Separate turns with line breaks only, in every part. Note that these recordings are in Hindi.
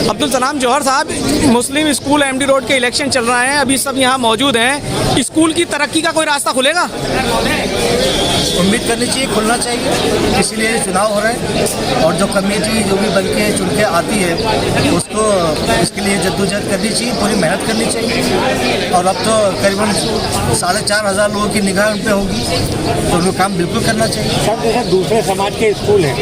अब्दुल सलाम जौहर साहब, मुस्लिम स्कूल एमडी रोड के इलेक्शन चल रहे हैं, अभी सब यहाँ मौजूद हैं। स्कूल की तरक्की का कोई रास्ता खुलेगा?
उम्मीद करनी चाहिए, खुलना चाहिए, इसीलिए चुनाव हो रहे हैं। और जो कमेटी जो भी बन के चुन के आती है उसको इसके लिए जद्दोजहद करनी चाहिए, पूरी मेहनत करनी चाहिए। और अब तो करीबन 4,500 लोगों की निगाह उन पर होगी, तो उनको काम बिल्कुल करना चाहिए।
सर जैसे दूसरे समाज के स्कूल हैं,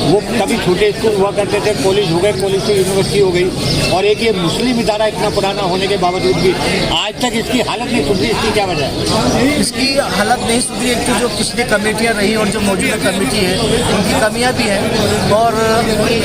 वो कभी छोटे स्कूल हुआ करते थे, कॉलेज हो गए, कॉलेज से यूनिवर्सिटी हो गई, और एक ये मुस्लिम इदारा इतना पुराना होने के बावजूद भी आज तक इसकी हालत नहीं सुधरी। इसकी क्या वजह है?
इसकी हालत नहीं सुधरी, एक तो जो पिछली कमेटियाँ रही और जो मौजूदा कमेटी है उनकी कमियाँ भी हैं, और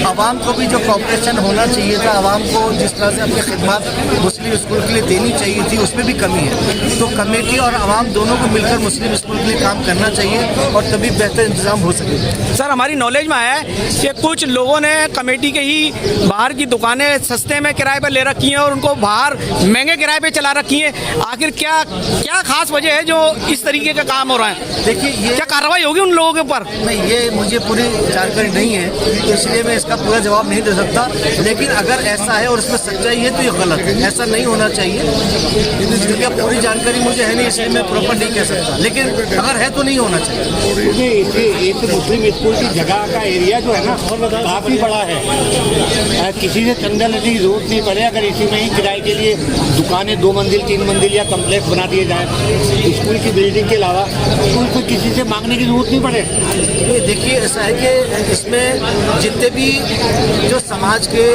आवाम को भी जो कॉपरेशन होना चाहिए था, आवाम को जिस तरह से अपनी खिदमत मुस्लिम स्कूल के लिए देनी चाहिए थी, उसमें भी कमी है। तो कमेटी और आवाम दोनों को मिलकर मुस्लिम स्कूल के लिए काम करना चाहिए और तभी बेहतर इंतजाम हो सके।
सर, हमारी नॉलेज में आया है कि कुछ लोगों ने कमेटी के ही बाहर की दुकानें सस्ते में किराए पर ले रखी हैं और उनको बाहर महंगे किराए पे चला रखी हैं। आखिर क्या खास वजह है जो इस तरीके का काम हो रहा है?
देखिए, ये
क्या कार्रवाई होगी उन लोगों के ऊपर?
नहीं, ये मुझे पूरी जानकारी नहीं है, तो इसलिए मैं इसका पूरा जवाब नहीं दे सकता। लेकिन अगर ऐसा है और इसमें सच्चाई है तो ये गलत है, ऐसा नहीं होना चाहिए। क्योंकि अब पूरी जानकारी मुझे है नहीं, इसलिए मैं प्रॉपर नहीं कह सकता, लेकिन अगर है तो नहीं होना चाहिए।
एक मुस्लिम स्कूल की जगह का एरिया जो है ना काफ़ी बड़ा है, किसी से चंदा लेने की जरूरत नहीं पड़े। अगर इसी में ही किराए के लिए दुकानें 2 मंजिल 3 मंजिल या कम्प्लेक्स बना दिए जाए स्कूल की बिल्डिंग के अलावा, स्कूल को किसी से मांगने की जरूरत नहीं पड़े।
देखिए, ऐसा है कि इसमें जितने भी जो समाज के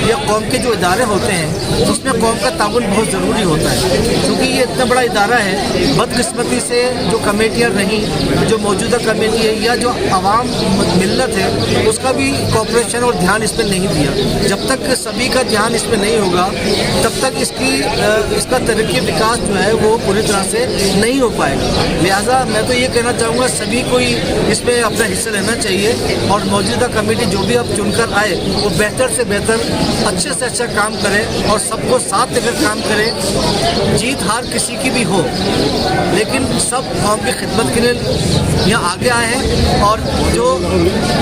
या कौम के जो इदारे होते हैं उसमें कौम का ताउन बहुत ज़रूरी होता है, क्योंकि ये इतना बड़ा इदारा है। बदकिस्मती से जो कमेटियाँ रहीं, जो मौजूदा कमेटी है या जो आवाम मिल्लत है, उसका भी कॉपरेशन और ध्यान इस पर नहीं दिया। जब तक सभी का ध्यान इस पर नहीं होगा तब तक इसका तरक्की विकास जो है वो पूरी तरह से नहीं हो पाएगा। लिहाजा मैं तो ये कहना चाहूँगा सभी को इसमें अपना हिस्सा लेना चाहिए, और मौजूदा कमेटी जो भी अब चुनकर आए वो बेहतर से बेहतर, अच्छे से अच्छा काम करे और सबको साथ लेकर काम करे। जीत हार किसी की भी हो, लेकिन सब कौम की खिदमत के लिए यहाँ आगे आए हैं, और जो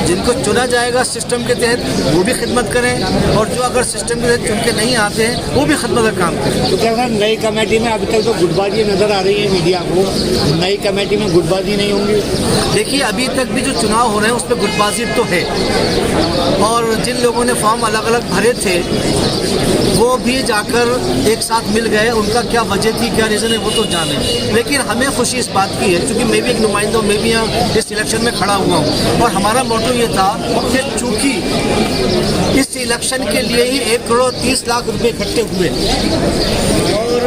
जिनको चुना जाएगा सिस्टम के तहत वो भी खिदमत करें, और जो अगर सिस्टम के तहत चुन के नहीं आते हैं वो भी खिदमत का काम करें।
तो क्या सर, नई कमेटी में अभी तक तो गुटबाजी नज़र आ रही है मीडिया को, नई कमेटी में गुटबाजी नहीं होंगी?
देखिए, अभी तक भी जो चुनाव हो रहे हैं उसमें गुटबाजी तो है, और जिन लोगों ने फॉर्म अलग अलग भरे थे वो भी जाकर एक साथ मिल गए। उनका क्या वजह थी, क्या रीज़न है, वो तो जाने। लेकिन हमें खुशी इस बात की है, क्योंकि मैं भी एक नुमाइंदा हूँ, मैं भी यहाँ इस इलेक्शन में खड़ा हुआ हूँ, और हमारा मोटो ये था कि चूँकि इस इलेक्शन के लिए ही 1,30,00,000 रुपये इकट्ठे हुए, और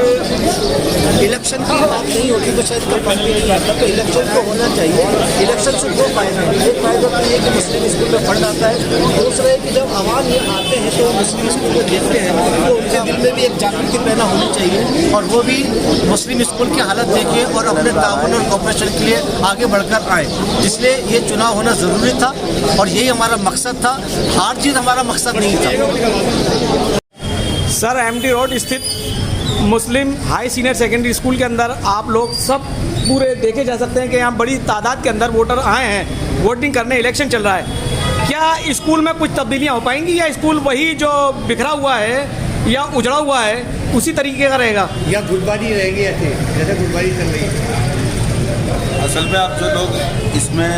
इलेक्शन की बात नहीं होती तो शायद कोई फंड भी नहीं आता, तो इलेक्शन को होना चाहिए। इलेक्शन से 2 फायदे हैं। एक फायदा तो ये कि मुस्लिम स्कूल में फंड आता है, दूसरा है कि जब आवाम ये आते हैं तो मुस्लिम स्कूल को देखते हैं तो उनके दिल में भी एक जागृति पैदा होनी चाहिए, और वो भी मुस्लिम स्कूल की हालत देखें और अपने ताउन और कॉपरेशन के लिए आगे बढ़कर आए। इसलिए ये चुनाव होना ज़रूरी था, और यही हमारा मकसद था। हार जीत हमारा मकसद नहीं था।
सर, एमडी रोड स्थित मुस्लिम हाई सीनियर सेकेंडरी स्कूल के अंदर आप लोग सब पूरे देखे जा सकते हैं कि यहाँ बड़ी तादाद के अंदर वोटर आए हैं वोटिंग करने। इलेक्शन चल रहा है, क्या स्कूल में कुछ तब्दीलियाँ हो पाएंगी, या स्कूल वही जो बिखरा हुआ है या उजड़ा हुआ है उसी तरीके का रहेगा,
या गुटबाजी रहेगी ऐसे जैसे गुटबाजी चल रही है?
असल में आप जो लोग इसमें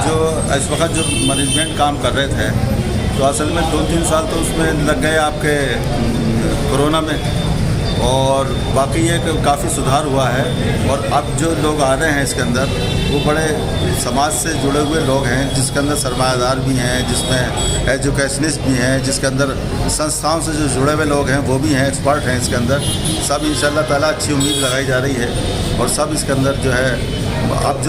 जो इस वक्त जो मैनेजमेंट काम कर रहे थे, तो असल में 2-3 साल तो उसमें लग गए आपके कोरोना में, और बाकी ये काफ़ी सुधार हुआ है। और अब जो लोग आ रहे हैं इसके अंदर वो बड़े समाज से जुड़े हुए लोग हैं, जिसके अंदर सरमायादार भी हैं, जिसमें एजुकेशनिस्ट भी हैं, जिसके अंदर संस्थाओं से जो जुड़े हुए लोग हैं वो भी हैं, एक्सपर्ट हैं इसके अंदर। सब इंशाल्लाह ताला अच्छी उम्मीद लगाई जा रही है, और सब इसके अंदर जो है अब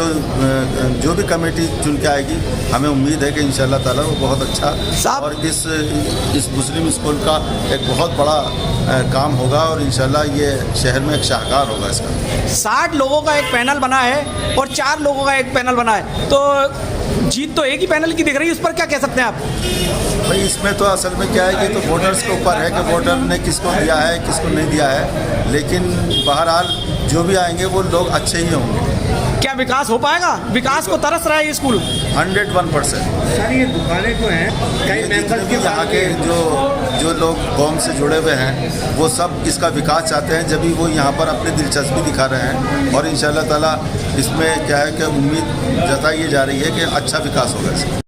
जो भी कमेटी चुन के आएगी, हमें उम्मीद है कि इंशाल्लाह ताला वो बहुत अच्छा, और इस मुस्लिम स्कूल का एक बहुत बड़ा काम होगा, और इंशाल्लाह ये शहर में एक शाहकार होगा इसका।
60 लोगों का एक पैनल बना है और 4 लोगों का एक पैनल बना है, तो जीत तो एक ही पैनल की दिख रही है, उस पर क्या कह सकते हैं आप?
भाई, इसमें तो असल में क्या है कि तो वोटर्स के ऊपर है कि वोटर ने किसको दिया है किसको नहीं दिया है, लेकिन बहरहाल जो भी आएंगे वो लोग अच्छे ही होंगे।
क्या विकास हो पाएगा? विकास को तरस रहा है ये स्कूल
101%।
सर, ये दुकानें जो हैं कई मेंबर्स के
यहाँ के जो जो लोग कौम से जुड़े हुए हैं वो सब इसका विकास चाहते हैं, जब भी वो यहाँ पर अपनी दिलचस्पी दिखा रहे हैं। और इंशाअल्लाह ताला इसमें क्या है कि उम्मीद जताई जा रही है कि अच्छा विकास होगा इसका।